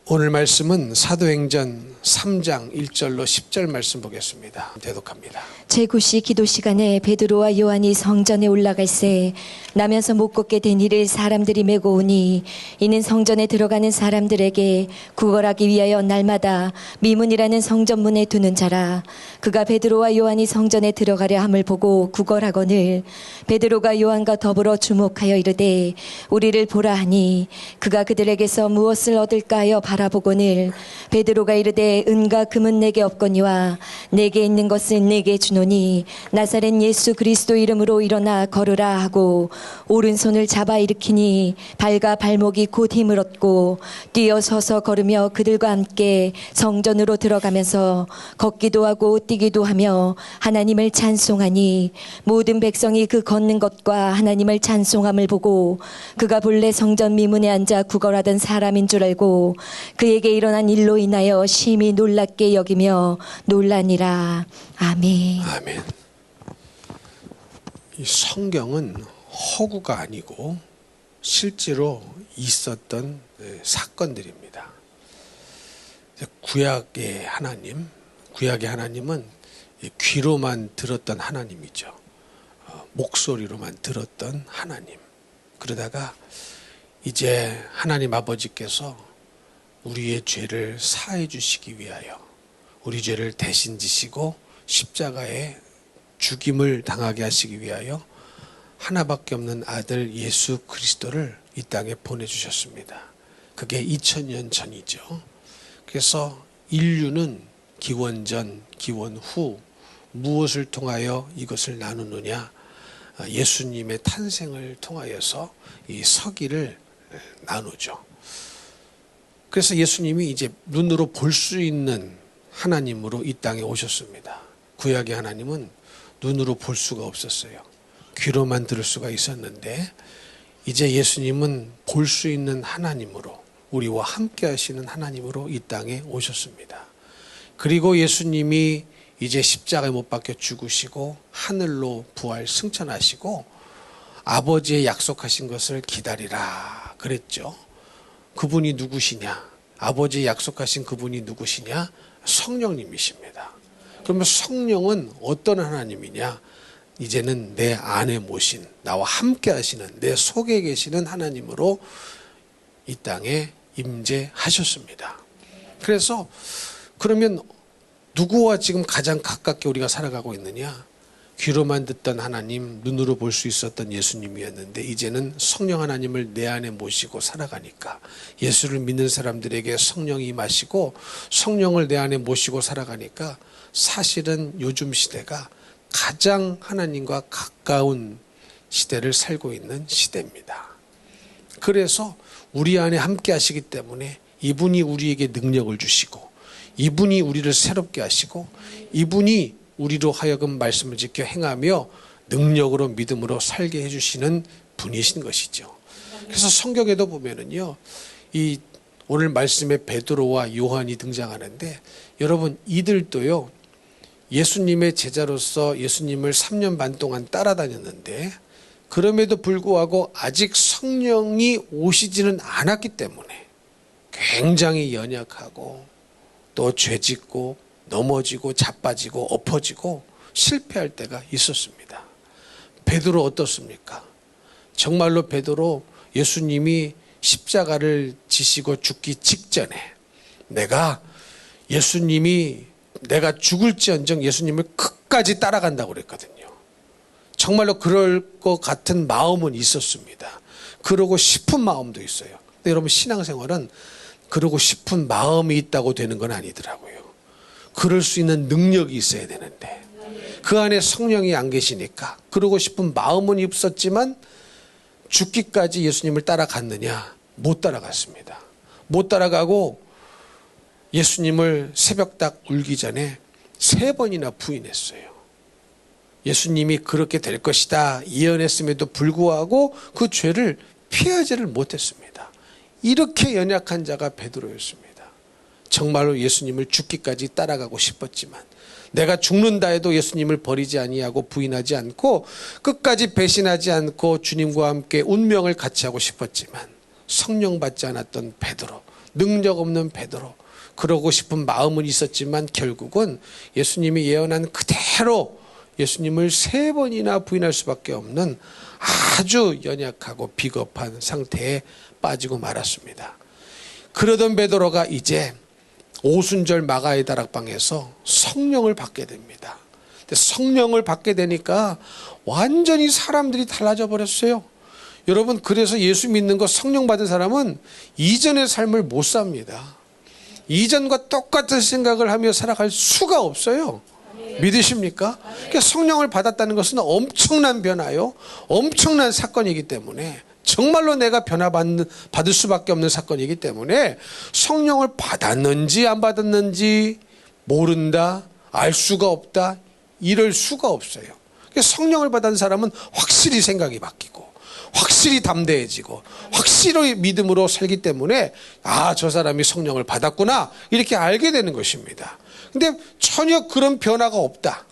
오늘 말씀은 사도행전 3장 1절로 10절 말씀 보겠습니다. 대독합니다. 제9시 기도 시간에 베드로와 요한이 성전에 올라갈새 나면서 못 걷게 된 이를 사람들이 메고 오니 이는 성전에 들어가는 사람들에게 구걸하기 위하여 날마다 미문이라는 성전문에 두는 자라. 그가 베드로와 요한이 성전에 들어가려 함을 보고 구걸하거늘 베드로가 요한과 더불어 주목하여 이르되 우리를 보라 하니 그가 그들에게서 무엇을 얻을까 하여 바라보거늘 베드로가 이르되 은과 금은 내게 없거니와 내게 있는 것은 내게 주노니 나사렛 예수 그리스도 이름으로 일어나 걸으라 하고 오른손을 잡아 일으키니 발과 발목이 곧 힘을 얻고 뛰어서서 걸으며 그들과 함께 성전으로 들어가면서 걷기도 하고 뛰기도 하며 하나님을 찬송하니 모든 백성이 그 걷는 것과 하나님을 찬송함을 보고 그가 본래 성전 미문에 앉아 구걸하던 사람인 줄 알고 그에게 일어난 일로 인하여 심히 놀랍게 여기며 놀라니라. 아멘. 아멘. 이 성경은 허구가 아니고 실제로 있었던 사건들입니다. 구약의 하나님은 귀로만 들었던 하나님이죠. 목소리로만 들었던 하나님. 그러다가 이제 하나님 아버지께서 우리의 죄를 사해 주시기 위하여 우리 죄를 대신 지시고 십자가에 죽임을 당하게 하시기 위하여 하나밖에 없는 아들 예수 그리스도를 이 땅에 보내주셨습니다. 그게 2000년 전이죠. 그래서 인류는 기원전, 기원후 무엇을 통하여 이것을 나누느냐? 예수님의 탄생을 통하여서 이 서기를 나누죠. 그래서 예수님이 이제 눈으로 볼 수 있는 하나님으로 이 땅에 오셨습니다. 구약의 하나님은 눈으로 볼 수가 없었어요. 귀로만 들을 수가 있었는데 이제 예수님은 볼 수 있는 하나님으로 우리와 함께 하시는 하나님으로 이 땅에 오셨습니다. 그리고 예수님이 이제 십자가에 못 박혀 죽으시고 하늘로 부활 승천하시고 아버지의 약속하신 것을 기다리라 그랬죠. 그분이 누구시냐? 아버지 약속하신 그분이 누구시냐? 성령님이십니다. 그러면 성령은 어떤 하나님이냐? 이제는 내 안에 모신, 나와 함께 하시는, 내 속에 계시는 하나님으로 이 땅에 임재하셨습니다. 그래서 그러면 누구와 지금 가장 가깝게 우리가 살아가고 있느냐? 귀로만 듣던 하나님, 눈으로 볼 수 있었던 예수님이었는데 이제는 성령 하나님을 내 안에 모시고 살아가니까 예수를 믿는 사람들에게 성령이 임하시고 성령을 내 안에 모시고 살아가니까 사실은 요즘 시대가 가장 하나님과 가까운 시대를 살고 있는 시대입니다. 그래서 우리 안에 함께 하시기 때문에 이분이 우리에게 능력을 주시고 이분이 우리를 새롭게 하시고 이분이 우리로 하여금 말씀을 지켜 행하며 능력으로 믿음으로 살게 해주시는 분이신 것이죠. 그래서 성경에도 보면은요, 이 오늘 말씀에 베드로와 요한이 등장하는데 여러분 이들도요 예수님의 제자로서 예수님을 3년 반 동안 따라다녔는데 그럼에도 불구하고 아직 성령이 오시지는 않았기 때문에 굉장히 연약하고 또 죄짓고 넘어지고 자빠지고 엎어지고 실패할 때가 있었습니다. 베드로 어떻습니까? 정말로 베드로 예수님이 십자가를 지시고 죽기 직전에 내가 죽을지언정 예수님을 끝까지 따라간다고 그랬거든요. 정말로 그럴 것 같은 마음은 있었습니다. 그러고 싶은 마음도 있어요. 근데 여러분 신앙생활은 그러고 싶은 마음이 있다고 되는 건 아니더라고요. 그럴 수 있는 능력이 있어야 되는데 그 안에 성령이 안 계시니까 그러고 싶은 마음은 있었지만 죽기까지 예수님을 따라갔느냐? 못 따라갔습니다. 못 따라가고 예수님을 새벽 딱 울기 전에 3번이나 부인했어요. 예수님이 그렇게 될 것이다 예언했음에도 불구하고 그 죄를 피하지를 못했습니다. 이렇게 연약한 자가 베드로였습니다. 정말로 예수님을 죽기까지 따라가고 싶었지만 내가 죽는다 해도 예수님을 버리지 아니하고 부인하지 않고 끝까지 배신하지 않고 주님과 함께 운명을 같이 하고 싶었지만 성령 받지 않았던 베드로, 능력 없는 베드로. 그러고 싶은 마음은 있었지만 결국은 예수님이 예언한 그대로 예수님을 3번이나 부인할 수밖에 없는 아주 연약하고 비겁한 상태에 빠지고 말았습니다. 그러던 베드로가 이제 오순절 마가의 다락방에서 성령을 받게 됩니다. 근데 성령을 받게 되니까 완전히 사람들이 달라져 버렸어요. 여러분, 그래서 예수 믿는 거 성령 받은 사람은 이전의 삶을 못 삽니다. 이전과 똑같은 생각을 하며 살아갈 수가 없어요. 믿으십니까? 그러니까 성령을 받았다는 것은 엄청난 변화요, 엄청난 사건이기 때문에, 정말로 내가 받을 수밖에 없는 사건이기 때문에 성령을 받았는지 안 받았는지 모른다, 알 수가 없다, 이럴 수가 없어요. 그러니까 성령을 받은 사람은 확실히 생각이 바뀌고 확실히 담대해지고 확실히 믿음으로 살기 때문에 저 사람이 성령을 받았구나 이렇게 알게 되는 것입니다. 근데 전혀 그런 변화가 없다.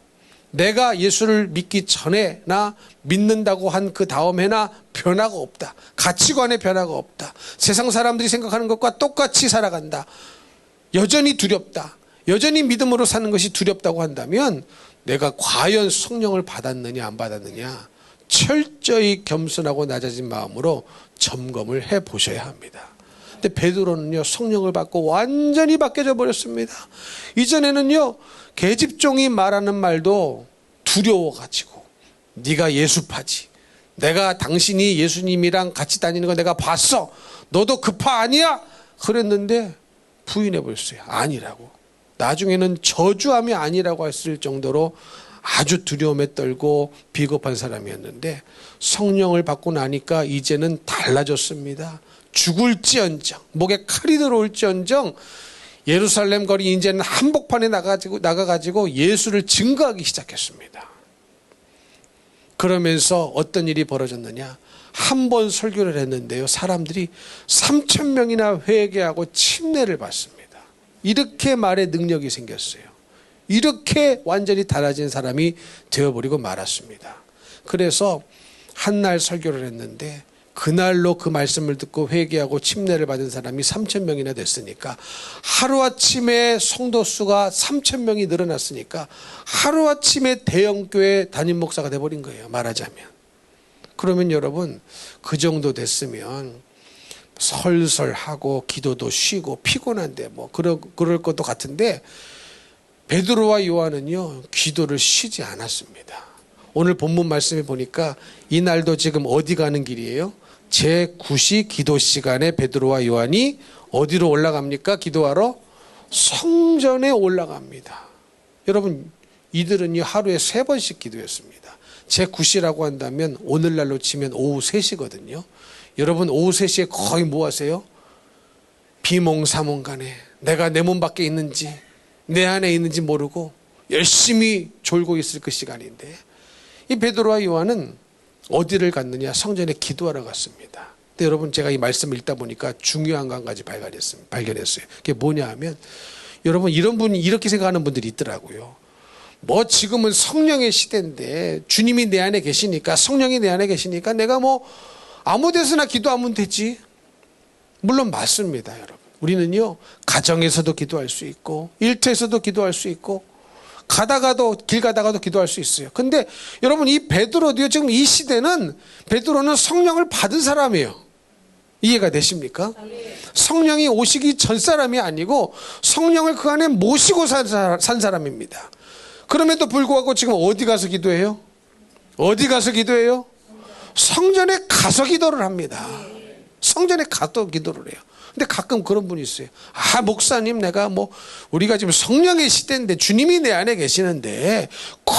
내가 예수를 믿기 전에나 믿는다고 한 그 다음에나 변화가 없다. 가치관에 변화가 없다. 세상 사람들이 생각하는 것과 똑같이 살아간다. 여전히 두렵다. 여전히 믿음으로 사는 것이 두렵다고 한다면 내가 과연 성령을 받았느냐 안 받았느냐 철저히 겸손하고 낮아진 마음으로 점검을 해보셔야 합니다. 근데 베드로는요, 성령을 받고 완전히 바뀌어져 버렸습니다. 이전에는요, 계집종이 말하는 말도 두려워가지고 네가 예수파지, 내가 당신이 예수님이랑 같이 다니는 거 내가 봤어, 너도 그 파 아니야? 그랬는데 부인해 버렸어요. 아니라고. 나중에는 저주함이 아니라고 했을 정도로 아주 두려움에 떨고 비겁한 사람이었는데 성령을 받고 나니까 이제는 달라졌습니다. 죽을지언정, 목에 칼이 들어올지언정 예루살렘 거리 이제는 한복판에 나가가지고 예수를 증거하기 시작했습니다. 그러면서 어떤 일이 벌어졌느냐, 한 번 설교를 했는데요, 사람들이 3,000명이나 회개하고 침례를 받습니다. 이렇게 말의 능력이 생겼어요. 이렇게 완전히 달라진 사람이 되어버리고 말았습니다. 그래서 한날 설교를 했는데 그날로 그 말씀을 듣고 회개하고 침례를 받은 사람이 3,000명이나 됐으니까, 하루아침에 성도 수가 3,000명이 늘어났으니까 하루아침에 대형교회 담임 목사가 돼버린 거예요, 말하자면. 그러면 여러분, 그 정도 됐으면 설설하고 기도도 쉬고 피곤한데 뭐 그럴 것도 같은데 베드로와 요한은요, 기도를 쉬지 않았습니다. 오늘 본문 말씀에 보니까 이날도 지금 어디 가는 길이에요? 제9시 기도 시간에 베드로와 요한이 어디로 올라갑니까? 기도하러 성전에 올라갑니다. 여러분, 이들은요, 하루에 3번씩 기도했습니다. 제9시라고 한다면 오늘날로 치면 오후 3시거든요. 여러분, 오후 3시에 거의 뭐 하세요? 비몽사몽간에 내가 내 몸 밖에 있는지 내 안에 있는지 모르고 열심히 졸고 있을 그 시간인데, 이 베드로와 요한은 어디를 갔느냐? 성전에 기도하러 갔습니다. 근데 여러분, 제가 이 말씀을 읽다 보니까 중요한 거 한 가지 발견했어요. 그게 뭐냐 하면, 여러분, 이런 분이 이렇게 생각하는 분들이 있더라고요. 뭐 지금은 성령의 시대인데 주님이 내 안에 계시니까, 성령이 내 안에 계시니까 내가 뭐 아무 데서나 기도하면 되지. 물론 맞습니다, 여러분. 우리는요, 가정에서도 기도할 수 있고 일터에서도 기도할 수 있고 길 가다가도 기도할 수 있어요. 근데 여러분, 이 베드로도요, 지금 이 시대는, 베드로는 성령을 받은 사람이에요. 이해가 되십니까? 성령이 오시기 전 사람이 아니고 성령을 그 안에 모시고 산 사람입니다. 그럼에도 불구하고 지금 어디 가서 기도해요? 어디 가서 기도해요? 성전에 가서 기도를 합니다. 성전에 가서 기도를 해요. 근데 가끔 그런 분이 있어요. 목사님, 내가 우리가 지금 성령의 시대인데 주님이 내 안에 계시는데 꼭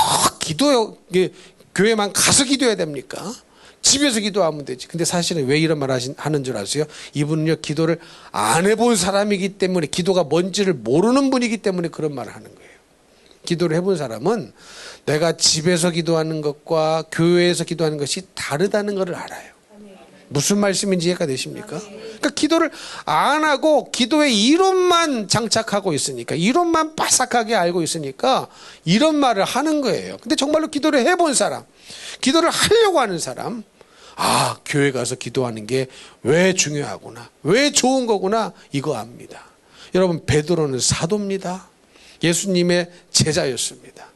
교회만 가서 기도해야 됩니까? 집에서 기도하면 되지. 근데 사실은 왜 이런 말 하는 줄 아세요? 이분은요, 기도를 안 해본 사람이기 때문에, 기도가 뭔지를 모르는 분이기 때문에 그런 말을 하는 거예요. 기도를 해본 사람은 내가 집에서 기도하는 것과 교회에서 기도하는 것이 다르다는 것을 알아요. 무슨 말씀인지 이해가 되십니까? 그러니까 기도를 안 하고 기도의 이론만 장착하고 있으니까, 이론만 빠삭하게 알고 있으니까 이런 말을 하는 거예요. 근데 정말로 기도를 해본 사람, 기도를 하려고 하는 사람, 아, 교회 가서 기도하는 게 왜 중요하구나, 왜 좋은 거구나, 이거 압니다. 여러분, 베드로는 사도입니다. 예수님의 제자였습니다.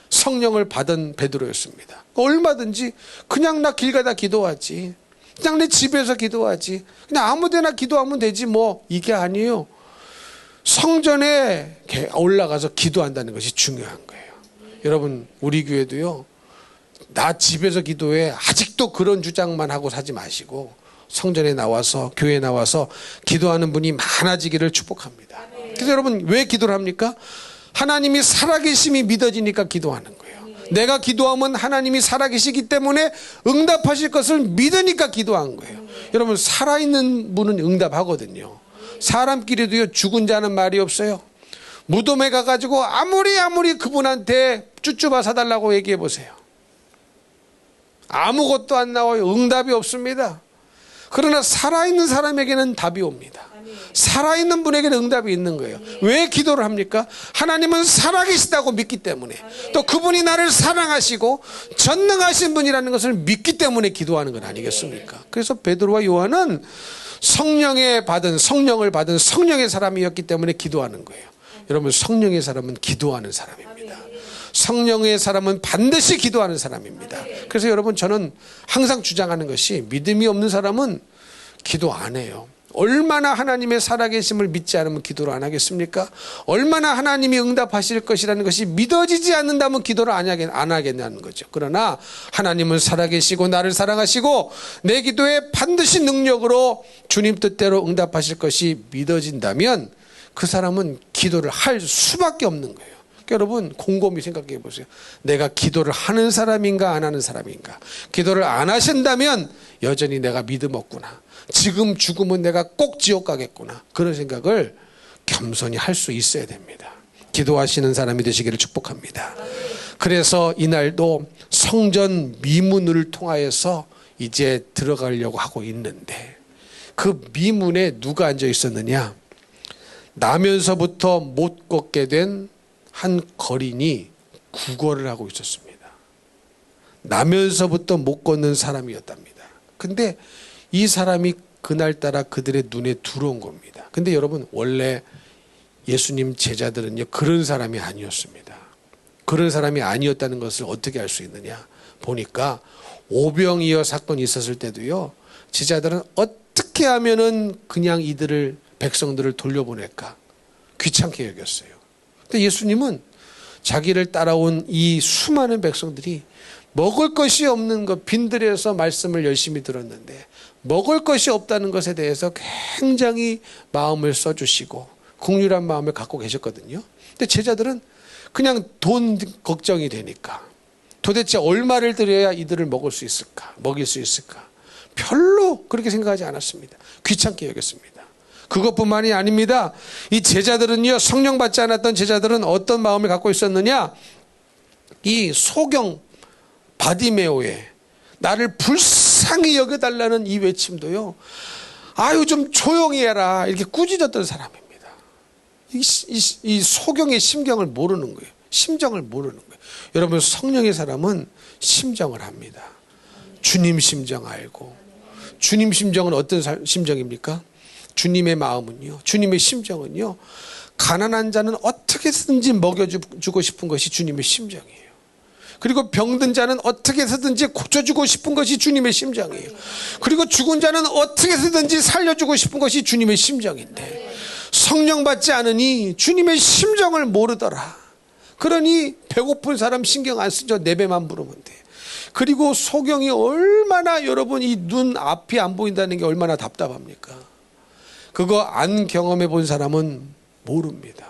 성령을 받은 베드로였습니다. 얼마든지 그냥 나 길 가다 기도하지, 그냥 내 집에서 기도하지, 그냥 아무 데나 기도하면 되지 뭐, 이게 아니에요. 성전에 올라가서 기도한다는 것이 중요한 거예요. 여러분, 우리 교회도요, 나 집에서 기도해, 아직도 그런 주장만 하고 사지 마시고 성전에 나와서, 교회에 나와서 기도하는 분이 많아지기를 축복합니다. 그래서 여러분, 왜 기도를 합니까? 하나님이 살아계심이 믿어지니까 기도하는 거예요. 내가 기도하면 하나님이 살아계시기 때문에 응답하실 것을 믿으니까 기도한 거예요. 여러분, 살아있는 분은 응답하거든요. 사람끼리도요, 죽은 자는 말이 없어요. 무덤에 가가지고 아무리 그분한테 쭈쭈바 사달라고 얘기해 보세요. 아무것도 안 나와요. 응답이 없습니다. 그러나 살아있는 사람에게는 답이 옵니다. 살아있는 분에게는 응답이 있는 거예요. 왜 기도를 합니까? 하나님은 살아계시다고 믿기 때문에, 또 그분이 나를 사랑하시고 전능하신 분이라는 것을 믿기 때문에 기도하는 건 아니겠습니까? 그래서 베드로와 요한은 성령을 받은 성령의 사람이었기 때문에 기도하는 거예요. 여러분, 성령의 사람은 기도하는 사람입니다. 성령의 사람은 반드시 기도하는 사람입니다. 그래서 여러분, 저는 항상 주장하는 것이, 믿음이 없는 사람은 기도 안 해요. 얼마나 하나님의 살아계심을 믿지 않으면 기도를 안 하겠습니까? 얼마나 하나님이 응답하실 것이라는 것이 믿어지지 않는다면 기도를 안 하겠냐는 거죠. 그러나 하나님은 살아계시고 나를 사랑하시고 내 기도에 반드시 능력으로 주님 뜻대로 응답하실 것이 믿어진다면 그 사람은 기도를 할 수밖에 없는 거예요. 그러니까 여러분, 곰곰이 생각해 보세요. 내가 기도를 하는 사람인가 안 하는 사람인가? 기도를 안 하신다면 여전히 내가 믿음 없구나, 지금 죽으면 내가 꼭 지옥 가겠구나, 그런 생각을 겸손히 할 수 있어야 됩니다. 기도하시는 사람이 되시기를 축복합니다. 그래서 이날도 성전 미문을 통하여서 이제 들어가려고 하고 있는데, 그 미문에 누가 앉아 있었느냐? 나면서부터 못 걷게 된 한 거린이 구걸을 하고 있었습니다. 나면서부터 못 걷는 사람이었답니다. 근데 이 사람이 그날따라 그들의 눈에 들어온 겁니다. 근데 여러분, 원래 예수님 제자들은요, 그런 사람이 아니었습니다. 그런 사람이 아니었다는 것을 어떻게 알 수 있느냐? 보니까 오병이어 사건이 있었을 때도요, 제자들은 어떻게 하면은 그냥 이들을, 백성들을 돌려보낼까 귀찮게 여겼어요. 근데 예수님은 자기를 따라온 이 수많은 백성들이 먹을 것이 없는 것, 빈들에서 말씀을 열심히 들었는데 먹을 것이 없다는 것에 대해서 굉장히 마음을 써주시고 긍휼한 마음을 갖고 계셨거든요. 근데 제자들은 그냥 돈 걱정이 되니까, 도대체 얼마를 드려야 이들을 먹일 수 있을까, 별로 그렇게 생각하지 않았습니다. 귀찮게 여겼습니다. 그것뿐만이 아닙니다. 이 제자들은요, 성령 받지 않았던 제자들은 어떤 마음을 갖고 있었느냐? 이 소경 바디메오의 나를 불쌍히 여겨달라는 이 외침도요, 아유 좀 조용히 해라, 이렇게 꾸짖었던 사람입니다. 이 소경의 심경을 모르는 거예요. 심정을 모르는 거예요. 여러분, 성령의 사람은 심정을 합니다. 주님 심정 알고. 주님 심정은 어떤 심정입니까? 주님의 마음은요, 주님의 심정은요, 가난한 자는 어떻게든지 먹여주고 싶은 것이 주님의 심정이에요. 그리고 병든 자는 어떻게 해서든지 고쳐주고 싶은 것이 주님의 심정이에요. 그리고 죽은 자는 어떻게 해서든지 살려주고 싶은 것이 주님의 심정인데, 성령 받지 않으니 주님의 심정을 모르더라. 그러니 배고픈 사람 신경 안 쓰죠. 내 배만 부르면 돼. 그리고 소경이 얼마나, 여러분, 이 눈 앞이 안 보인다는 게 얼마나 답답합니까? 그거 안 경험해 본 사람은 모릅니다.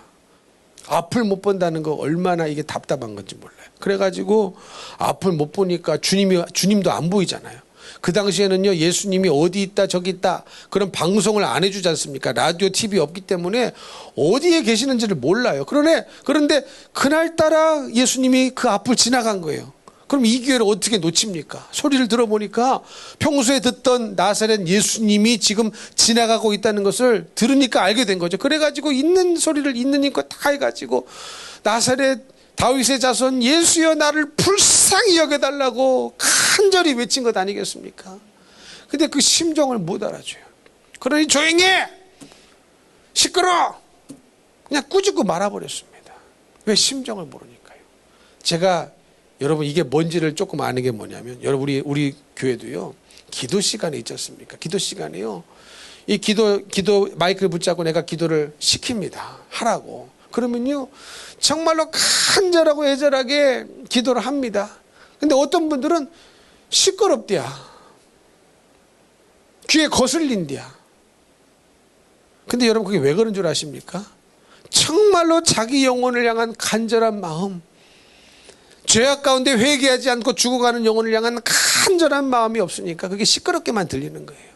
앞을 못 본다는 거 얼마나 이게 답답한 건지 몰라요. 그래가지고 앞을 못 보니까 주님도 안 보이잖아요. 그 당시에는요, 예수님이 어디 있다 저기 있다 그런 방송을 안 해주지 않습니까? 라디오 TV 없기 때문에 어디에 계시는지를 몰라요. 그런데 그날따라 예수님이 그 앞을 지나간 거예요. 그럼 이 기회를 어떻게 놓칩니까? 소리를 들어보니까 평소에 듣던 나사렛 예수님이 지금 지나가고 있다는 것을 들으니까 알게 된 거죠. 그래가지고 있는 소리를 있는 힘껏 다 해가지고 나사렛 다윗의 자손 예수여 나를 불쌍히 여겨달라고 간절히 외친 것 아니겠습니까? 근데 그 심정을 못 알아줘요. 그러니 조용히 해! 시끄러워! 그냥 꾸짖고 말아버렸습니다. 왜? 심정을 모르니까요. 제가 여러분 이게 뭔지를 조금 아는 게 뭐냐면, 여러분 우리 교회도요, 기도 시간에 있지 않습니까? 기도 시간에요, 이 기도 마이크를 붙잡고 내가 기도를 시킵니다. 하라고. 그러면요, 정말로 간절하고 애절하게 기도를 합니다. 근데 어떤 분들은 시끄럽대야. 귀에 거슬린대야. 근데 여러분 그게 왜 그런 줄 아십니까? 정말로 자기 영혼을 향한 간절한 마음, 죄악 가운데 회개하지 않고 죽어가는 영혼을 향한 간절한 마음이 없으니까 그게 시끄럽게만 들리는 거예요.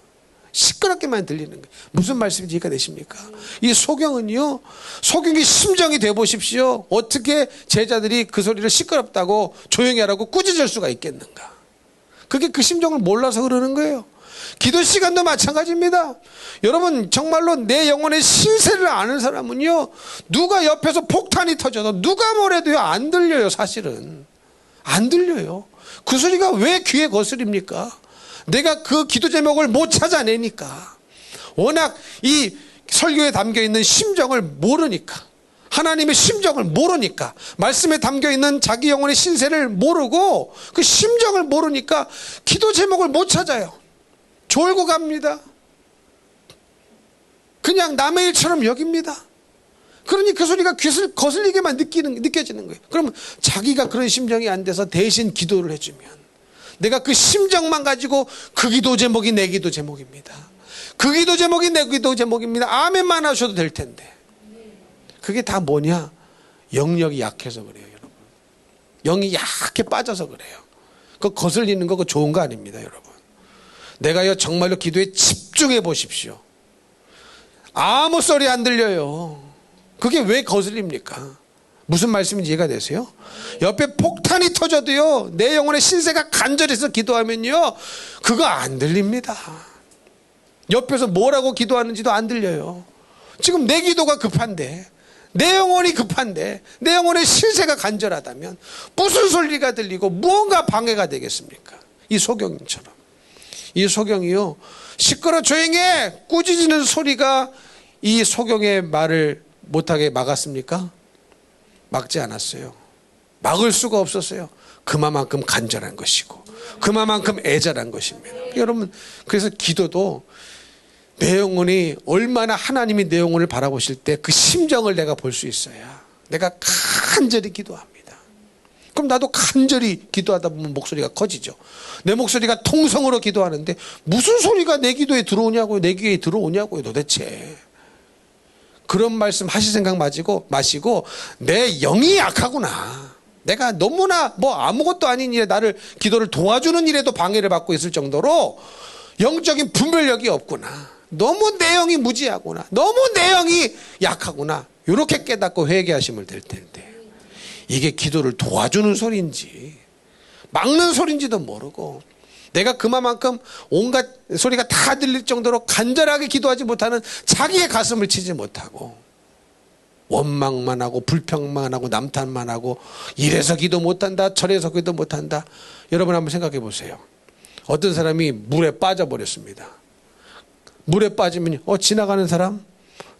시끄럽게만 들리는 거예요. 무슨 말씀인지 이해가 되십니까? 이 소경은요, 소경의 심정이 돼 보십시오. 어떻게 제자들이 그 소리를 시끄럽다고 조용히 하라고 꾸짖을 수가 있겠는가? 그게 그 심정을 몰라서 그러는 거예요. 기도 시간도 마찬가지입니다. 여러분 정말로 내 영혼의 신세를 아는 사람은요, 누가 옆에서 폭탄이 터져도 누가 뭐래도요 안 들려요. 사실은 안 들려요. 그 소리가 왜 귀에 거슬립니까? 내가 그 기도 제목을 못 찾아내니까. 워낙 이 설교에 담겨있는 심정을 모르니까, 하나님의 심정을 모르니까, 말씀에 담겨있는 자기 영혼의 신세를 모르고 그 심정을 모르니까 기도 제목을 못 찾아요. 졸고 갑니다. 그냥 남의 일처럼 여깁니다. 그러니 그 소리가 귀를 거슬리게만 느껴지는 거예요. 그러면 자기가 그런 심정이 안 돼서 대신 기도를 해주면, 내가 그 심정만 가지고 그 기도 제목이 내 기도 제목입니다. 그 기도 제목이 내 기도 제목입니다. 아멘만 하셔도 될 텐데. 그게 다 뭐냐? 영역이 약해서 그래요, 여러분. 영이 약해 빠져서 그래요. 그거 거슬리는 거 그거 좋은 거 아닙니다, 여러분. 내가요 정말로 기도에 집중해 보십시오. 아무 소리 안 들려요. 그게 왜 거슬립니까? 무슨 말씀인지 이해가 되세요? 옆에 폭탄이 터져도요, 내 영혼의 신세가 간절해서 기도하면요 그거 안 들립니다. 옆에서 뭐라고 기도하는지도 안 들려요. 지금 내 기도가 급한데, 내 영혼이 급한데, 내 영혼의 신세가 간절하다면 무슨 소리가 들리고 무언가 방해가 되겠습니까? 이 소경처럼. 이 소경이요, 시끄러 조용히 해! 꾸짖는 소리가 이 소경의 말을 못하게 막았습니까? 막지 않았어요. 막을 수가 없었어요. 그만큼 간절한 것이고 그만큼 애절한 것입니다. 여러분, 그래서 기도도 내 영혼이 얼마나 하나님이 내 영혼을 바라보실 때 그 심정을 내가 볼 수 있어야 내가 간절히 기도합니다. 그럼 나도 간절히 기도하다 보면 목소리가 커지죠. 내 목소리가 통성으로 기도하는데 무슨 소리가 내 기도에 들어오냐고요. 내 귀에 들어오냐고요, 도대체. 그런 말씀 하실 생각 마시고 내 영이 약하구나, 내가 너무나 뭐 아무것도 아닌 일에 나를 기도를 도와주는 일에도 방해를 받고 있을 정도로 영적인 분별력이 없구나, 너무 내 영이 무지하구나, 너무 내 영이 약하구나, 이렇게 깨닫고 회개하시면 될 텐데, 이게 기도를 도와주는 소리인지 막는 소리인지도 모르고 내가 그만큼 온갖 소리가 다 들릴 정도로 간절하게 기도하지 못하는 자기의 가슴을 치지 못하고 원망만 하고 불평만 하고 남탓만 하고 이래서 기도 못한다 저래서 기도 못한다. 여러분 한번 생각해 보세요. 어떤 사람이 물에 빠져버렸습니다. 물에 빠지면 지나가는 사람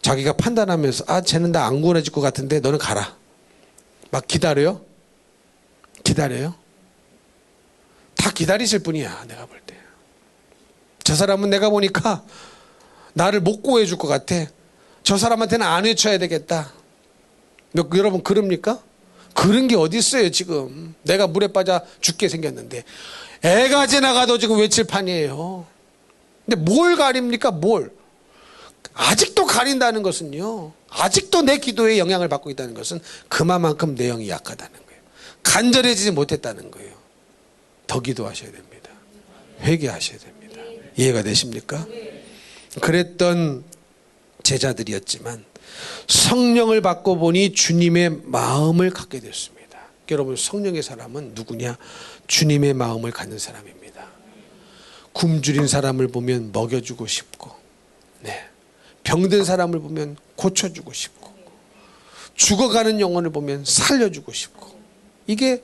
자기가 판단하면서 쟤는 나 안 구원해줄 것 같은데 너는 가라. 막 기다려요? 다 기다리실 분이야. 내가 볼 때 저 사람은 내가 보니까 나를 못 구해줄 것 같아. 저 사람한테는 안 외쳐야 되겠다. 여러분 그럽니까? 그런 게 어디 있어요. 지금 내가 물에 빠져 죽게 생겼는데 애가 지나가도 지금 외칠 판이에요. 근데 뭘 가립니까? 뭘 아직도 가린다는 것은요, 아직도 내 기도에 영향을 받고 있다는 것은 그만큼 내 영이 약하다는 거예요. 간절해지지 못했다는 거예요. 더 기도하셔야 됩니다. 회개하셔야 됩니다. 이해가 되십니까? 그랬던 제자들이었지만 성령을 받고 보니 주님의 마음을 갖게 됐습니다. 여러분, 성령의 사람은 누구냐? 주님의 마음을 갖는 사람입니다. 굶주린 사람을 보면 먹여주고 싶고, 병든 사람을 보면 고쳐주고 싶고, 죽어가는 영혼을 보면 살려주고 싶고, 이게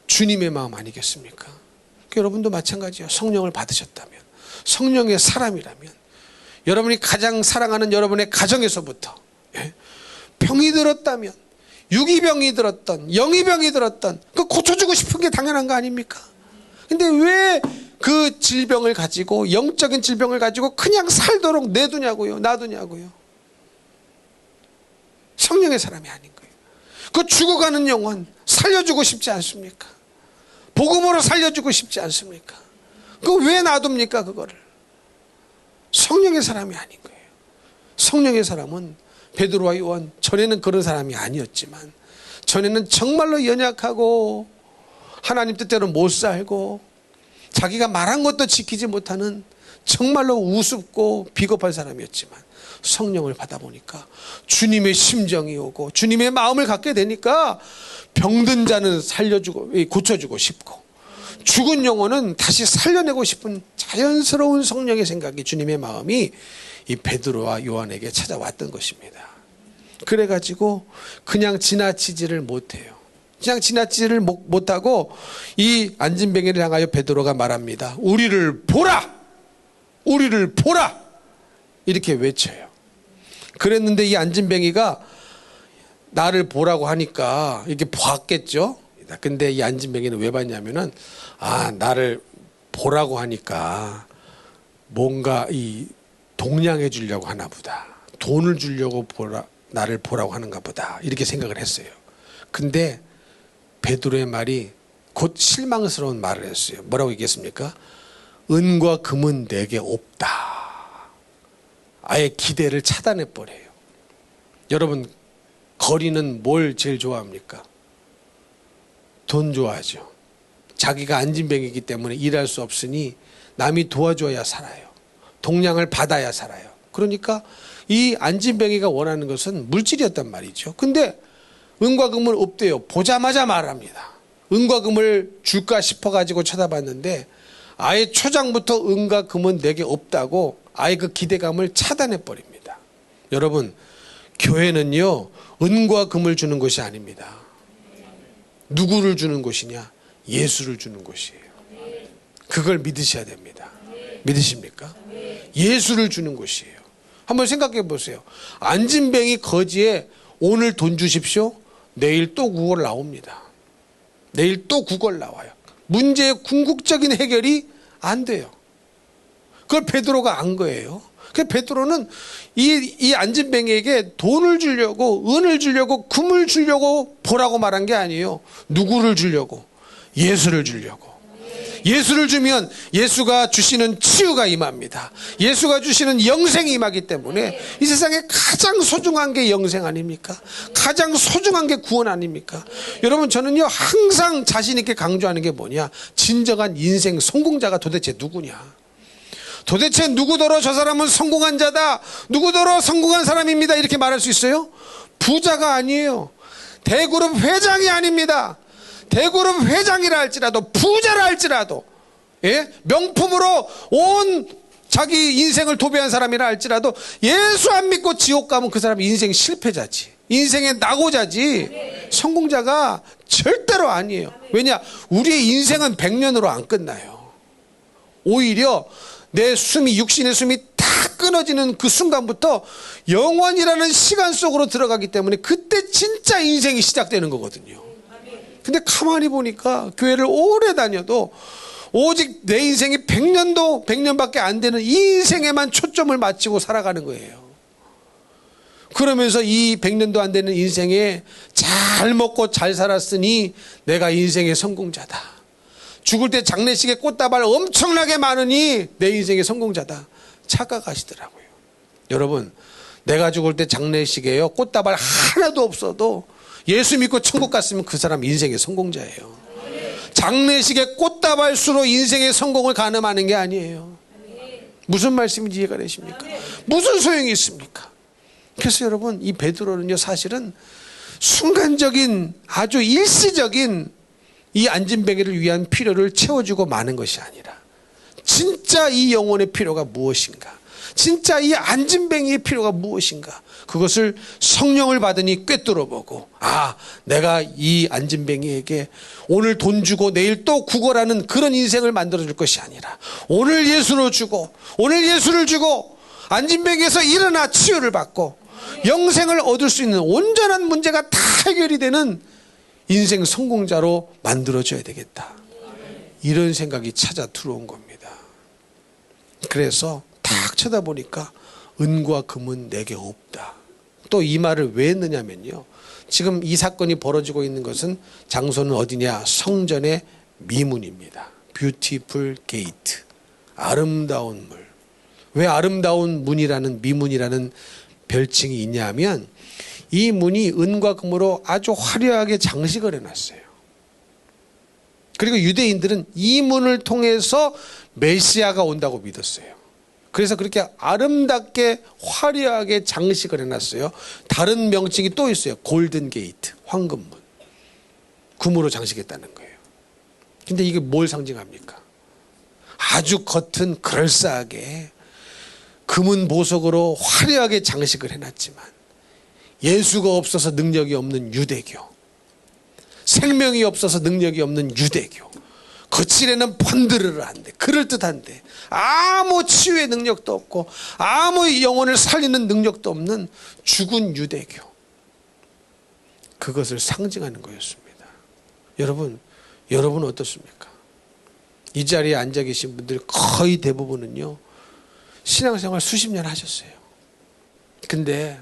주님의 마음 아니겠습니까? 여러분도 마찬가지예요. 성령을 받으셨다면, 성령의 사람이라면, 여러분이 가장 사랑하는 여러분의 가정에서부터 병이 들었다면, 유기병이 들었던, 영이병이 들었던, 그 고쳐주고 싶은 게 당연한 거 아닙니까? 근데 왜 그 질병을 가지고, 영적인 질병을 가지고 그냥 살도록 내두냐고요, 놔두냐고요. 성령의 사람이 아닌 거예요. 그 죽어가는 영혼 살려주고 싶지 않습니까? 복음으로 살려주고 싶지 않습니까? 그거 왜 놔둡니까, 그거를? 성령의 사람이 아닌 거예요. 성령의 사람은 베드로와 요한, 전에는 그런 사람이 아니었지만, 전에는 정말로 연약하고 하나님 뜻대로 못 살고 자기가 말한 것도 지키지 못하는 정말로 우습고 비겁한 사람이었지만, 성령을 받아보니까 주님의 심정이 오고 주님의 마음을 갖게 되니까 병든 자는 살려주고 고쳐주고 싶고, 죽은 영혼은 다시 살려내고 싶은 자연스러운 성령의 생각이, 주님의 마음이 이 베드로와 요한에게 찾아왔던 것입니다. 그래가지고 그냥 지나치지를 못해요. 그냥 지나치지를 못하고 이 안진뱅이를 향하여 베드로가 말합니다. 우리를 보라! 우리를 보라! 이렇게 외쳐요. 그랬는데 이 안진뱅이가 나를 보라고 하니까 이렇게 봤겠죠. 근데 이 안진뱅이는 왜 봤냐면은, 나를 보라고 하니까 뭔가 이 동냥해 주려고 하나 보다, 돈을 주려고 나를 보라고 하는가 보다, 이렇게 생각을 했어요. 근데 베드로의 말이 곧 실망스러운 말을 했어요. 뭐라고 얘기했습니까? 은과 금은 내게 없다. 아예 기대를 차단해 버려요. 여러분, 거리는 뭘 제일 좋아합니까? 돈 좋아하죠. 자기가 안진뱅이기 때문에 일할 수 없으니 남이 도와줘야 살아요. 동량을 받아야 살아요. 그러니까 이 안진뱅이가 원하는 것은 물질이었단 말이죠. 근데 은과 금은 없대요. 보자마자 말합니다. 은과 금을 줄까 싶어가지고 쳐다봤는데 아예 초장부터 은과 금은 내게 없다고 아예 그 기대감을 차단해 버립니다. 여러분, 교회는요, 은과 금을 주는 것이 아닙니다. 누구를 주는 것이냐? 예수를 주는 것이에요. 그걸 믿으셔야 됩니다. 믿으십니까? 예수를 주는 것이에요. 한번 생각해 보세요. 안진뱅이 거지에 오늘 돈 주십시오. 내일 또 구걸 나옵니다. 내일 또 구걸 나와요. 문제의 궁극적인 해결이 안 돼요. 그걸 베드로가 안 거예요. 그래서 베드로는 이 안진뱅이에게 돈을 주려고, 은을 주려고, 금을 주려고 보라고 말한 게 아니에요. 누구를 주려고? 예수를 주려고. 예수를 주면 예수가 주시는 치유가 임합니다. 예수가 주시는 영생이 임하기 때문에 이 세상에 가장 소중한 게 영생 아닙니까? 가장 소중한 게 구원 아닙니까? 여러분, 저는요 항상 자신 있게 강조하는 게 뭐냐? 진정한 인생 성공자가 도대체 누구냐? 도대체 누구더러 저 사람은 성공한 자다, 누구더러 성공한 사람입니다, 이렇게 말할 수 있어요? 부자가 아니에요. 대그룹 회장이 아닙니다. 대그룹 회장이라 할지라도, 부자라 할지라도, 명품으로 온 자기 인생을 도배한 사람이라 할지라도 예수 안 믿고 지옥 가면 그 사람이 인생 실패자지, 인생의 낙오자지, 성공자가 절대로 아니에요. 왜냐? 우리의 인생은 100년으로 안 끝나요. 오히려 내 숨이, 육신의 숨이 다 끊어지는 그 순간부터 영원이라는 시간 속으로 들어가기 때문에 그때 진짜 인생이 시작되는 거거든요. 근데 가만히 보니까 교회를 오래 다녀도 오직 내 인생이 100년밖에 안 되는 이 인생에만 초점을 맞추고 살아가는 거예요. 그러면서 이 100년도 안 되는 인생에 잘 먹고 잘 살았으니 내가 인생의 성공자다. 죽을 때 장례식에 꽃다발 엄청나게 많으니 내 인생의 성공자다. 착각하시더라고요. 여러분, 내가 죽을 때 장례식에요 꽃다발 하나도 없어도 예수 믿고 천국 갔으면 그 사람 인생의 성공자예요. 장례식에 꽃다발 수로 인생의 성공을 가늠하는 게 아니에요. 무슨 말씀인지 이해가 되십니까? 무슨 소용이 있습니까? 그래서 여러분, 이 베드로는요 사실은 순간적인, 아주 일시적인 이 안진뱅이를 위한 필요를 채워주고 마는 것이 아니라 진짜 이 영혼의 필요가 무엇인가, 진짜 이 안진뱅이의 필요가 무엇인가? 그것을 성령을 받으니 꿰뚫어 보고, 아, 내가 이 안진뱅이에게 오늘 돈 주고 내일 또 구걸하는 그런 인생을 만들어 줄 것이 아니라, 오늘 예수로 주고 오늘 예수를 주고 안진뱅이에서 일어나 치유를 받고 영생을 얻을 수 있는 온전한 문제가 다 해결이 되는 인생 성공자로 만들어줘야 되겠다. 이런 생각이 찾아 들어온 겁니다. 그래서 딱 쳐다보니까 은과 금은 내게 없다. 또 이 말을 왜 했느냐면요, 지금 이 사건이 벌어지고 있는 것은 장소는 어디냐? 성전의 미문입니다. 뷰티풀 게이트, 아름다운 문. 왜 아름다운 문이라는, 미문이라는 별칭이 있냐면, 이 문이 은과 금으로 아주 화려하게 장식을 해놨어요. 그리고 유대인들은 이 문을 통해서 메시아가 온다고 믿었어요. 그래서 그렇게 아름답게 화려하게 장식을 해놨어요. 다른 명칭이 또 있어요. 골든 게이트, 황금문. 금으로 장식했다는 거예요. 근데 이게 뭘 상징합니까? 아주 겉은 그럴싸하게 금은 보석으로 화려하게 장식을 해놨지만 예수가 없어서 능력이 없는 유대교, 생명이 없어서 능력이 없는 유대교, 거칠에는 번드르르 한데, 그럴듯한데 아무 치유의 능력도 없고 아무 영혼을 살리는 능력도 없는 죽은 유대교, 그것을 상징하는 거였습니다. 여러분은 어떻습니까? 이 자리에 앉아 계신 분들 거의 대부분은요, 신앙생활 수십 년 하셨어요. 근데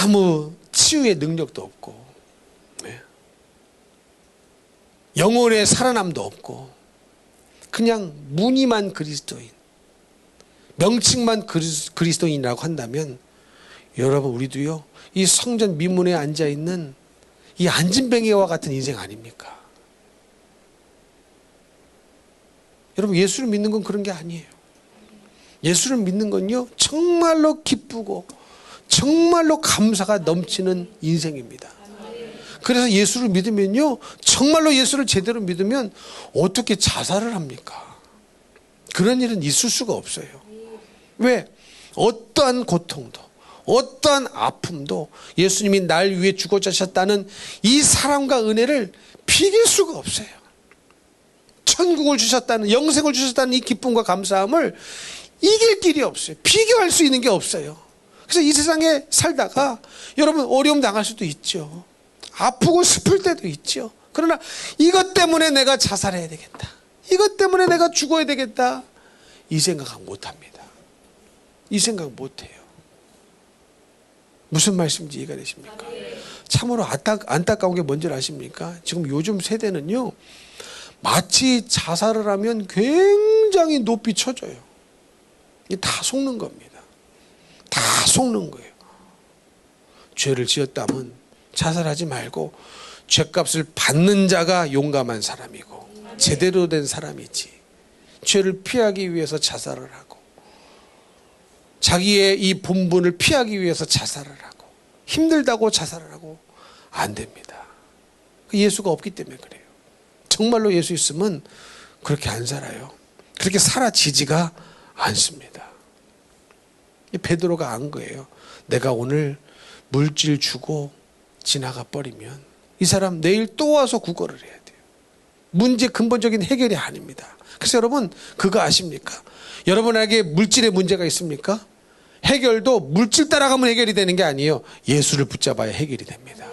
아무 치유의 능력도 없고, 영혼의 살아남도 없고, 그냥 무늬만 그리스도인, 명칭만 그리스도인이라고 한다면, 여러분, 우리도요, 이 성전 미문에 앉아있는 이 안진뱅이와 같은 인생 아닙니까? 여러분, 예수를 믿는 건 그런 게 아니에요. 예수를 믿는 건요, 정말로 기쁘고 정말로 감사가 넘치는 인생입니다. 그래서 예수를 믿으면요, 정말로 예수를 제대로 믿으면 어떻게 자살을 합니까? 그런 일은 있을 수가 없어요. 왜? 어떠한 고통도, 어떠한 아픔도 예수님이 날 위해 죽어주셨다는 이 사랑과 은혜를 비길 수가 없어요. 천국을 주셨다는, 영생을 주셨다는 이 기쁨과 감사함을 이길 길이 없어요. 비교할 수 있는 게 없어요. 그래서 이 세상에 살다가 여러분 어려움 당할 수도 있죠. 아프고 슬플 때도 있죠. 그러나 이것 때문에 내가 자살해야 되겠다, 이것 때문에 내가 죽어야 되겠다, 이 생각 못합니다. 이 생각 못해요. 무슨 말씀인지 이해가 되십니까? 참으로 안타까운 게 뭔지 아십니까? 지금 요즘 세대는요, 마치 자살을 하면 굉장히 높이 쳐져요. 이게 다 속는 겁니다. 다 속는 거예요. 죄를 지었다면 자살하지 말고 죄값을 받는 자가 용감한 사람이고 제대로 된 사람이지, 죄를 피하기 위해서 자살을 하고 자기의 이 본분을 피하기 위해서 자살을 하고 힘들다고 자살을 하고 안 됩니다. 예수가 없기 때문에 그래요. 정말로 예수 있으면 그렇게 안 살아요. 그렇게 사라지지가 않습니다. 베드로가 안 거예요. 내가 오늘 물질 주고 지나가 버리면 이 사람 내일 또 와서 구걸을 해야 돼요. 문제 근본적인 해결이 아닙니다. 그래서 여러분, 그거 아십니까? 여러분에게 물질에 문제가 있습니까? 해결도 물질 따라가면 해결이 되는 게 아니에요. 예수를 붙잡아야 해결이 됩니다.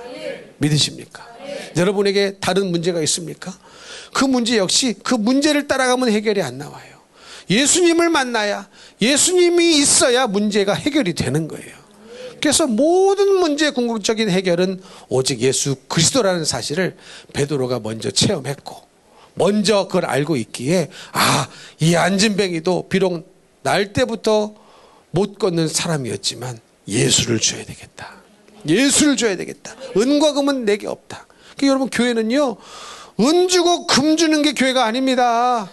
믿으십니까? 여러분에게 다른 문제가 있습니까? 그 문제 역시 그 문제를 따라가면 해결이 안 나와요. 예수님을 만나야, 예수님이 있어야 문제가 해결이 되는 거예요. 그래서 모든 문제의 궁극적인 해결은 오직 예수 그리스도라는 사실을 베드로가 먼저 체험했고, 먼저 그걸 알고 있기에, 아, 이 안진뱅이도 비록 날 때부터 못 걷는 사람이었지만 예수를 줘야 되겠다, 예수를 줘야 되겠다, 은과 금은 내게 없다. 그러니까 여러분, 교회는요, 은 주고 금 주는 게 교회가 아닙니다.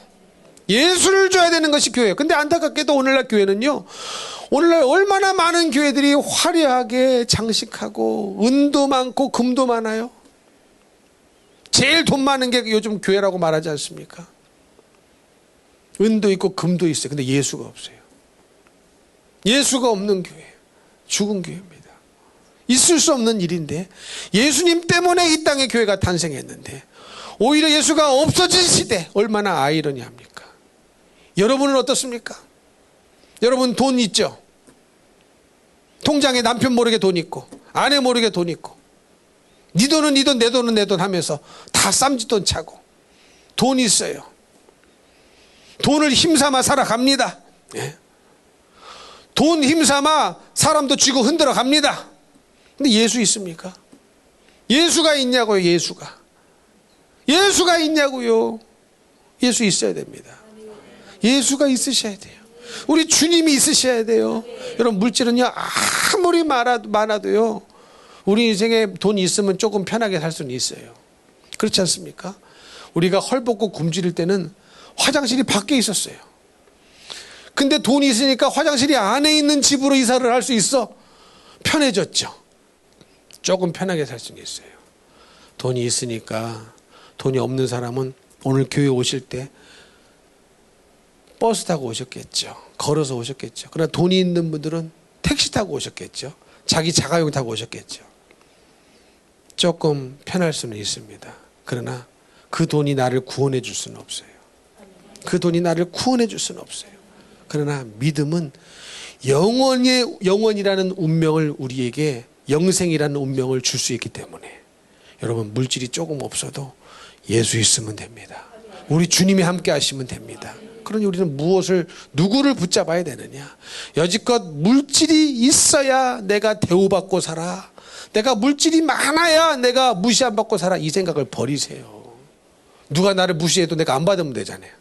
예수를 줘야 되는 것이 교회예요. 근데 안타깝게도 오늘날 교회는요, 오늘날 얼마나 많은 교회들이 화려하게 장식하고 은도 많고 금도 많아요. 제일 돈 많은 게 요즘 교회라고 말하지 않습니까? 은도 있고 금도 있어요. 근데 예수가 없어요. 예수가 없는 교회, 죽은 교회입니다. 있을 수 없는 일인데 예수님 때문에 이 땅에 교회가 탄생했는데 오히려 예수가 없어진 시대, 얼마나 아이러니합니까? 여러분은 어떻습니까? 여러분 돈 있죠? 통장에 남편 모르게 돈 있고 아내 모르게 돈 있고 네 돈은 네 돈, 내 돈은 내 돈 하면서 다 쌈짓돈 차고 돈 있어요. 돈을 힘삼아 살아갑니다. 예. 돈 힘삼아 사람도 쥐고 흔들어 갑니다. 근데 예수 있습니까? 예수가 있냐고요. 예수가 있냐고요. 예수 있어야 됩니다. 예수가 있으셔야 돼요. 우리 주님이 있으셔야 돼요. 여러분 물질은요 아무리 많아도요 우리 인생에 돈이 있으면 조금 편하게 살 수는 있어요. 그렇지 않습니까? 우리가 헐벗고 굶주릴 때는 화장실이 밖에 있었어요. 근데 돈이 있으니까 화장실이 안에 있는 집으로 이사를 할 수 있어. 편해졌죠. 조금 편하게 살 수는 있어요. 돈이 있으니까. 돈이 없는 사람은 오늘 교회 오실 때 버스 타고 오셨겠죠. 걸어서 오셨겠죠. 그러나 돈이 있는 분들은 택시 타고 오셨겠죠. 자기 자가용 타고 오셨겠죠. 조금 편할 수는 있습니다. 그러나 그 돈이 나를 구원해 줄 수는 없어요. 그 돈이 나를 구원해 줄 수는 없어요. 그러나 믿음은 영원이라는 운명을 우리에게, 영생이라는 운명을 줄 수 있기 때문에 여러분 물질이 조금 없어도 예수 있으면 됩니다. 우리 주님이 함께 하시면 됩니다. 그러니 우리는 누구를 붙잡아야 되느냐? 여지껏 물질이 있어야 내가 대우받고 살아. 내가 물질이 많아야 내가 무시 안 받고 살아. 이 생각을 버리세요. 누가 나를 무시해도 내가 안 받으면 되잖아요.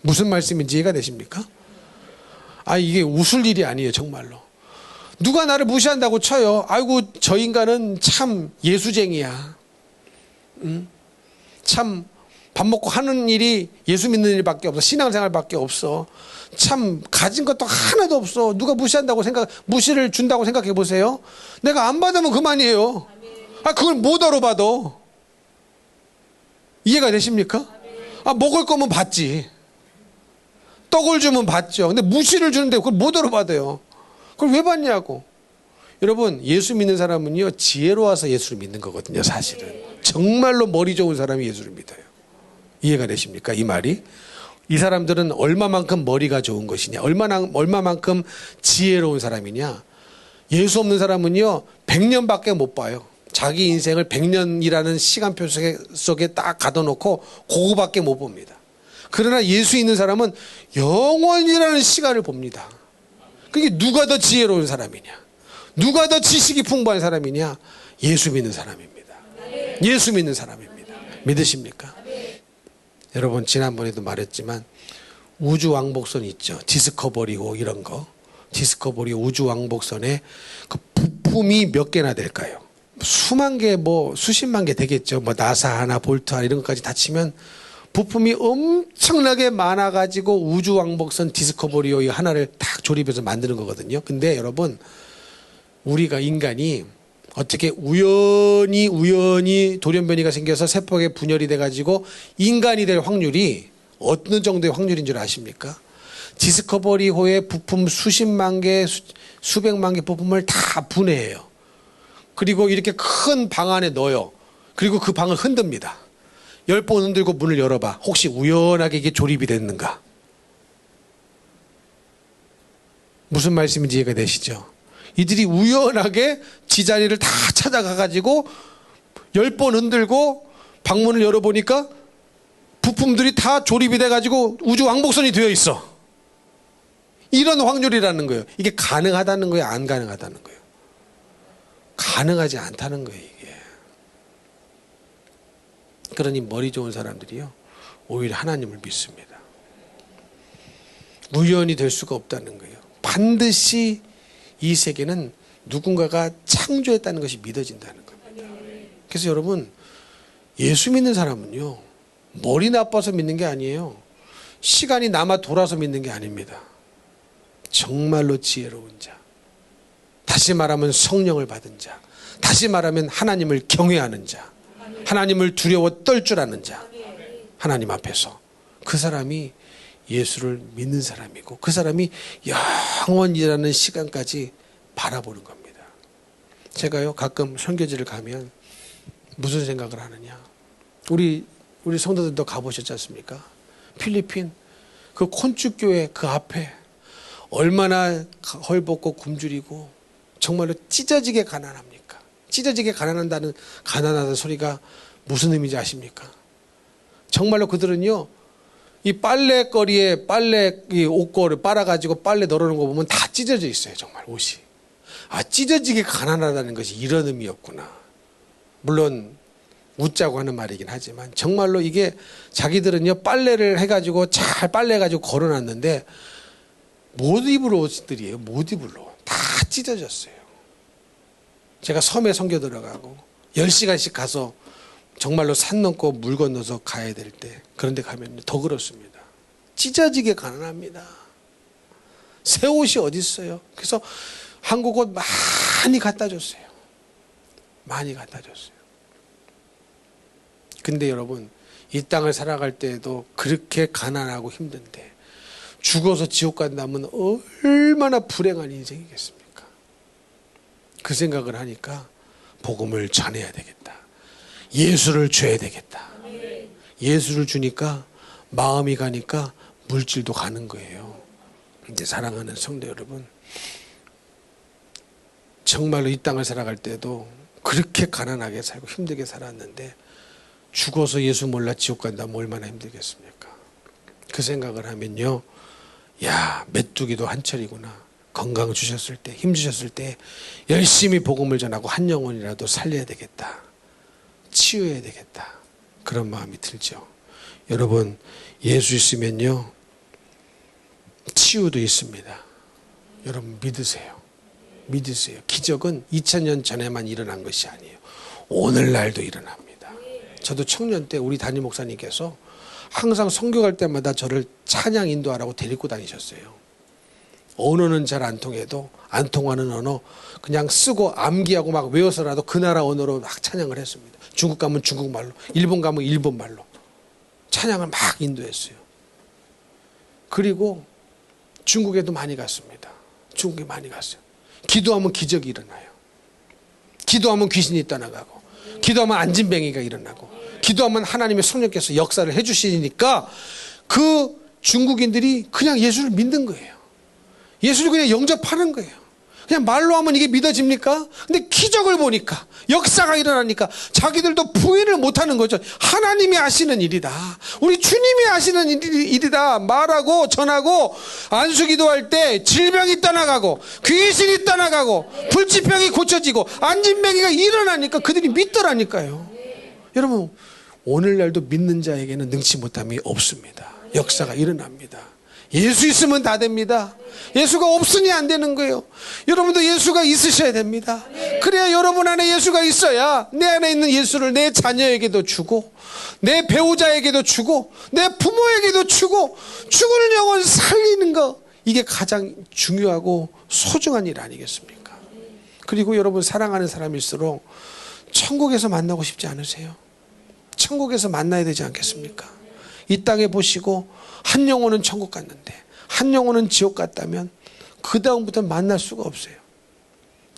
무슨 말씀인지 이해가 되십니까? 이게 웃을 일이 아니에요. 정말로. 누가 나를 무시한다고 쳐요. 아이고 저 인간은 참 예수쟁이야. 참 밥 먹고 하는 일이 예수 믿는 일밖에 없어. 신앙생활밖에 없어. 참 가진 것도 하나도 없어. 누가 무시를 준다고 생각해 보세요. 내가 안 받으면 그만이에요. 그걸 못 알아봐도. 이해가 되십니까? 먹을 거면 받지. 떡을 주면 받죠. 근데 무시를 주는데 그걸 못 알아봐도요. 그걸 왜 받냐고. 여러분 예수 믿는 사람은요 지혜로워서 예수를 믿는 거거든요. 사실은 정말로 머리 좋은 사람이 예수를 믿어요. 이해가 되십니까? 이 말이. 이 사람들은 얼마만큼 머리가 좋은 것이냐, 얼마만큼 지혜로운 사람이냐. 예수 없는 사람은요 100년밖에 못 봐요. 자기 인생을 100년이라는 시간표 속에 딱 가둬놓고 그거밖에 못 봅니다. 그러나 예수 있는 사람은 영원이라는 시간을 봅니다. 그게 누가 더 지혜로운 사람이냐, 누가 더 지식이 풍부한 사람이냐? 예수 믿는 사람입니다. 예수 믿는 사람입니다. 믿으십니까? 여러분 지난번에도 말했지만 우주왕복선 있죠. 디스커버리호 이런 거. 디스커버리 우주왕복선에 그 부품이 몇 개나 될까요? 수만 개, 수십만 개 되겠죠. 나사 하나, 볼트 하나 이런 것까지 다 치면 부품이 엄청나게 많아가지고 우주왕복선 디스커버리호 하나를 딱 조립해서 만드는 거거든요. 근데 여러분 우리가 인간이 어떻게 우연히 돌연변이가 생겨서 세포에 분열이 돼가지고 인간이 될 확률이 어느 정도의 확률인 줄 아십니까? 디스커버리호의 부품 수십만 개, 수백만 개 부품을 다 분해해요. 그리고 이렇게 큰 방 안에 넣어요. 그리고 그 방을 흔듭니다. 10번 흔들고 문을 열어봐. 혹시 우연하게 이게 조립이 됐는가? 무슨 말씀인지 이해가 되시죠? 이들이 우연하게 지자리를 다 찾아가가지고 10번 흔들고 방문을 열어보니까 부품들이 다 조립이 돼가지고 우주왕복선이 되어 있어. 이런 확률이라는 거예요. 이게 가능하다는 거예요? 안 가능하다는 거예요? 가능하지 않다는 거예요. 이게. 그러니 머리 좋은 사람들이요 오히려 하나님을 믿습니다. 우연이 될 수가 없다는 거예요. 반드시 이 세계는 누군가가 창조했다는 것이 믿어진다는 겁니다. 그래서 여러분 예수 믿는 사람은요 머리 나빠서 믿는 게 아니에요. 시간이 남아 돌아서 믿는 게 아닙니다. 정말로 지혜로운 자, 다시 말하면 성령을 받은 자, 다시 말하면 하나님을 경외하는 자, 하나님을 두려워 떨 줄 아는 자, 하나님 앞에서 그 사람이 예수를 믿는 사람이고 그 사람이 영원이라는 시간까지 바라보는 겁니다. 제가요 가끔 선교지를 가면 무슨 생각을 하느냐. 우리 성도들도 가보셨지 않습니까? 필리핀 그 콘축교회 그 앞에 얼마나 헐벗고 굶주리고 정말로 찢어지게 가난합니까? 찢어지게 가난하다는 소리가 무슨 의미인지 아십니까? 정말로 그들은요 이 빨래거리에 이 옷걸을 빨아가지고 빨래 널어놓은 거 보면 다 찢어져 있어요. 정말 옷이. 아, 찢어지게 가난하다는 것이 이런 의미였구나. 물론 웃자고 하는 말이긴 하지만 정말로 이게 자기들은요 빨래를 해가지고 잘 빨래해가지고 걸어놨는데 못 입을 옷들이에요. 못 입을 옷. 다 찢어졌어요. 제가 섬에 선교 들어가고 10시간씩 가서 정말로 산 넘고 물 건너서 가야 될 때 그런 데 가면 더 그렇습니다. 찢어지게 가난합니다. 새 옷이 어디 있어요. 그래서 한국 옷 많이 갖다 줬어요. 많이 갖다 줬어요. 근데 여러분 이 땅을 살아갈 때에도 그렇게 가난하고 힘든데 죽어서 지옥 간다면 얼마나 불행한 인생이겠습니까? 그 생각을 하니까 복음을 전해야 되겠다. 예수를 줘야 되겠다. 예수를 주니까 마음이 가니까 물질도 가는 거예요. 이제 사랑하는 성도 여러분, 정말로 이 땅을 살아갈 때도 그렇게 가난하게 살고 힘들게 살았는데 죽어서 예수 몰라 지옥 간다면 얼마나 힘들겠습니까? 그 생각을 하면요, 야, 메뚜기도 한철이구나. 건강 주셨을 때, 힘 주셨을 때 열심히 복음을 전하고 한 영혼이라도 살려야 되겠다. 치유해야 되겠다. 그런 마음이 들죠. 여러분, 예수 있으면요 치유도 있습니다. 여러분 믿으세요. 믿으세요. 기적은 2000년 전에만 일어난 것이 아니에요. 오늘날도 일어납니다. 저도 청년 때 우리 담임 목사님께서 항상 선교 갈 때마다 저를 찬양 인도하라고 데리고 다니셨어요. 언어는 잘 안 통해도 안 통하는 언어 그냥 쓰고 암기하고 막 외워서라도 그 나라 언어로 막 찬양을 했습니다. 중국 가면 중국말로, 일본 가면 일본말로 찬양을 막 인도했어요. 그리고 중국에도 많이 갔습니다. 중국에 많이 갔어요. 기도하면 기적이 일어나요. 기도하면 귀신이 떠나가고, 기도하면 안진뱅이가 일어나고, 기도하면 하나님의 성령께서 역사를 해주시니까 그 중국인들이 그냥 예수를 믿는 거예요. 예수를 그냥 영접하는 거예요. 그냥 말로 하면 이게 믿어집니까? 근데 기적을 보니까, 역사가 일어나니까 자기들도 부인을 못하는 거죠. 하나님이 하시는 일이다. 우리 주님이 하시는 일이다. 말하고 전하고 안수기도할 때 질병이 떠나가고 귀신이 떠나가고 불치병이 고쳐지고 안진뱅이가 일어나니까 그들이 믿더라니까요. 여러분, 오늘날도 믿는 자에게는 능치 못함이 없습니다. 역사가 일어납니다. 예수 있으면 다 됩니다. 예수가 없으니 안 되는 거예요. 여러분도 예수가 있으셔야 됩니다. 그래야 여러분 안에 예수가 있어야 내 안에 있는 예수를 내 자녀에게도 주고 내 배우자에게도 주고 내 부모에게도 주고 죽을 영혼 살리는 거, 이게 가장 중요하고 소중한 일 아니겠습니까? 그리고 여러분, 사랑하는 사람일수록 천국에서 만나고 싶지 않으세요? 천국에서 만나야 되지 않겠습니까? 이 땅에 보시고 한 영혼은 천국 갔는데 한 영혼은 지옥 갔다면 그 다음부터 만날 수가 없어요.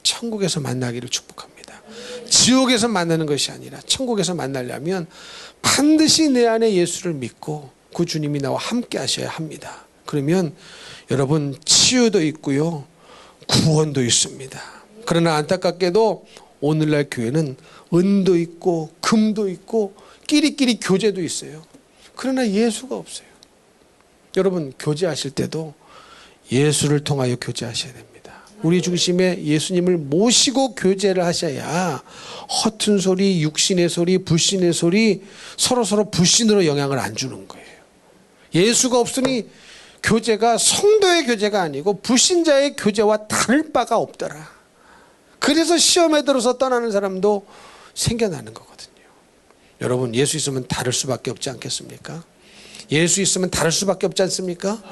천국에서 만나기를 축복합니다. 지옥에서 만나는 것이 아니라 천국에서 만나려면 반드시 내 안에 예수를 믿고 그 주님이 나와 함께 하셔야 합니다. 그러면 여러분, 치유도 있고요, 구원도 있습니다. 그러나 안타깝게도 오늘날 교회는 은도 있고 금도 있고 끼리끼리 교제도 있어요. 그러나 예수가 없어요. 여러분, 교제하실 때도 예수를 통하여 교제하셔야 됩니다. 우리 중심에 예수님을 모시고 교제를 하셔야 허튼 소리, 육신의 소리, 불신의 소리, 서로 불신으로 영향을 안 주는 거예요. 예수가 없으니 교제가 성도의 교제가 아니고 불신자의 교제와 다를 바가 없더라. 그래서 시험에 들어서 떠나는 사람도 생겨나는 거거든요. 여러분, 예수 있으면 다를 수밖에 없지 않겠습니까? 예수 있으면 다를 수밖에 없지 않습니까?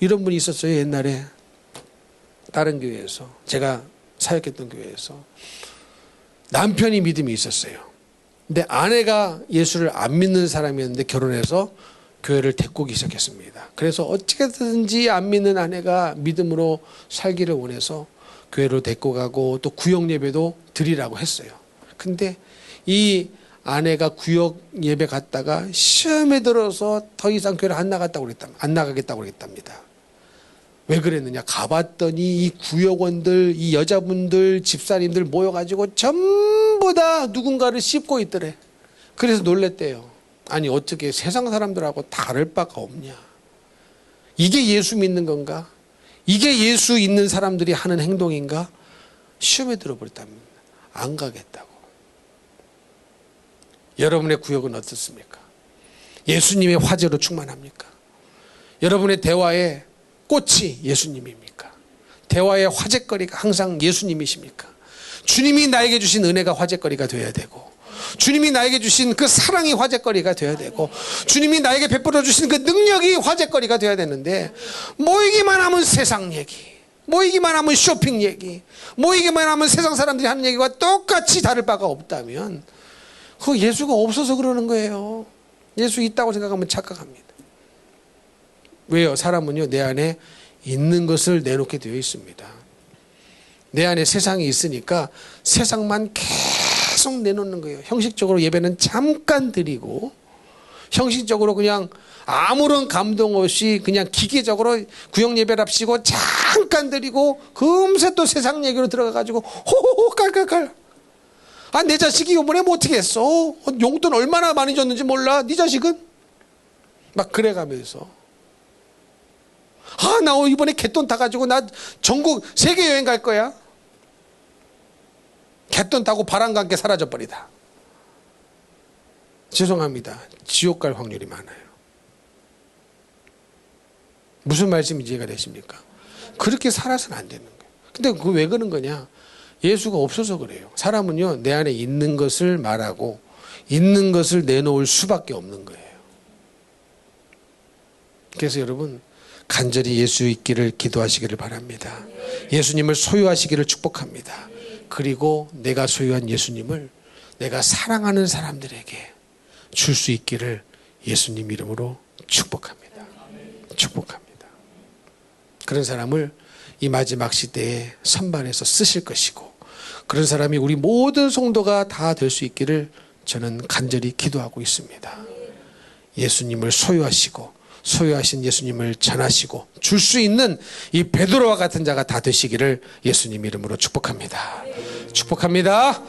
이런 분이 있었어요. 옛날에 다른 교회에서, 제가 사역했던 교회에서 남편이 믿음이 있었어요. 근데 아내가 예수를 안 믿는 사람이었는데 결혼해서 교회를 데리고 오기 시작했습니다. 그래서 어떻게든지 안 믿는 아내가 믿음으로 살기를 원해서 교회로 데리고 가고 또 구역 예배도 드리라고 했어요. 근데 이 아내가 구역 예배 갔다가 시험에 들어서 더 이상 교회를 안 나가겠다고 그랬답니다. 왜 그랬느냐? 가봤더니 이 구역원들, 이 여자분들, 집사님들 모여가지고 전부 다 누군가를 씹고 있더래. 그래서 놀랬대요. 아니 어떻게 세상 사람들하고 다를 바가 없냐? 이게 예수 믿는 건가? 이게 예수 있는 사람들이 하는 행동인가? 시험에 들어버렸답니다. 안 가겠다고. 여러분의 구역은 어떻습니까? 예수님의 화제로 충만합니까? 여러분의 대화의 꽃이 예수님입니까? 대화의 화제거리가 항상 예수님이십니까? 주님이 나에게 주신 은혜가 화제거리가 되어야 되고, 주님이 나에게 주신 그 사랑이 화제거리가 되어야 되고, 주님이 나에게 베풀어 주신 그 능력이 화제거리가 되어야 되는데, 모이기만 하면 세상 얘기, 모이기만 하면 쇼핑 얘기, 모이기만 하면 세상 사람들이 하는 얘기와 똑같이 다를 바가 없다면 그 예수가 없어서 그러는 거예요. 예수 있다고 생각하면 착각합니다. 왜요? 사람은요, 내 안에 있는 것을 내놓게 되어 있습니다. 내 안에 세상이 있으니까 세상만 계속 내놓는 거예요. 형식적으로 예배는 잠깐 드리고, 형식적으로 그냥 아무런 감동 없이 그냥 기계적으로 구역 예배랍시고 잠깐 드리고, 금세 또 세상 얘기로 들어가가지고 호호호 깔깔깔. 아, 내 자식이 이번에 뭐 어떻게 했어? 용돈 얼마나 많이 줬는지 몰라? 네 자식은? 막 그래가면서, 아, 나 이번에 갯돈 타가지고 나 전국 세계 여행 갈 거야. 갯돈 타고 바람과 함께 사라져 버리다. 죄송합니다. 지옥 갈 확률이 많아요. 무슨 말씀인지 이해가 되십니까? 그렇게 살아서는 안 되는 거예요. 근데 그 왜 그런 거냐? 예수가 없어서 그래요. 사람은요, 내 안에 있는 것을 말하고 있는 것을 내놓을 수밖에 없는 거예요. 그래서 여러분, 간절히 예수 있기를 기도하시기를 바랍니다. 예수님을 소유하시기를 축복합니다. 그리고 내가 소유한 예수님을 내가 사랑하는 사람들에게 줄 수 있기를 예수님 이름으로 축복합니다. 축복합니다. 그런 사람을 이 마지막 시대에 선반해서 쓰실 것이고, 그런 사람이 우리 모든 성도가 다 될 수 있기를 저는 간절히 기도하고 있습니다. 예수님을 소유하시고 소유하신 예수님을 전하시고 줄 수 있는 이 베드로와 같은 자가 다 되시기를 예수님 이름으로 축복합니다. 축복합니다.